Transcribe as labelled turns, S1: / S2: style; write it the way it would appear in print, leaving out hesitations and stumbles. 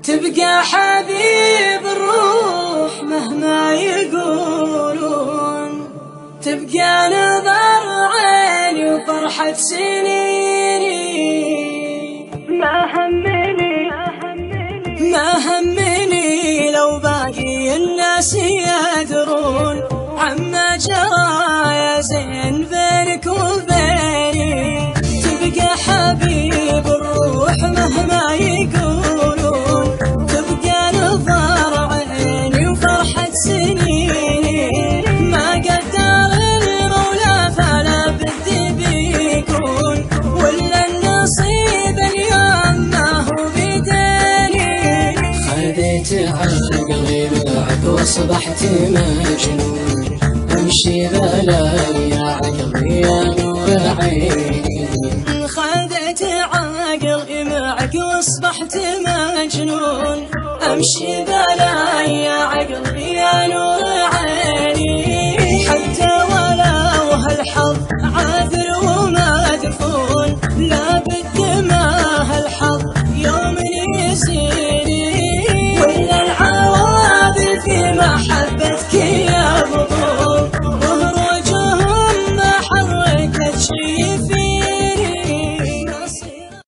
S1: تبقى حبيب الروح مهما يقولون، تبقى نظر عيني وفرحة سنيني. ما همني لو باقي الناس يدرون عما جرى يا زين بينك وبيني. تبقى حبيب الروح مهما يقولون، تبقى نظر عيني وفرحة سنيني. ما قدر المولى فلا بد بيكون، ولا النصيب اليوم ما هو بداني.
S2: خذيت عقلي معك واصبحت مجنون، امشي بلاي يا عقلي يا نور عيني.
S1: خذيت عقلي معك واصبحت مجنون، امشي بلاي يا عقلي يا نور عيني.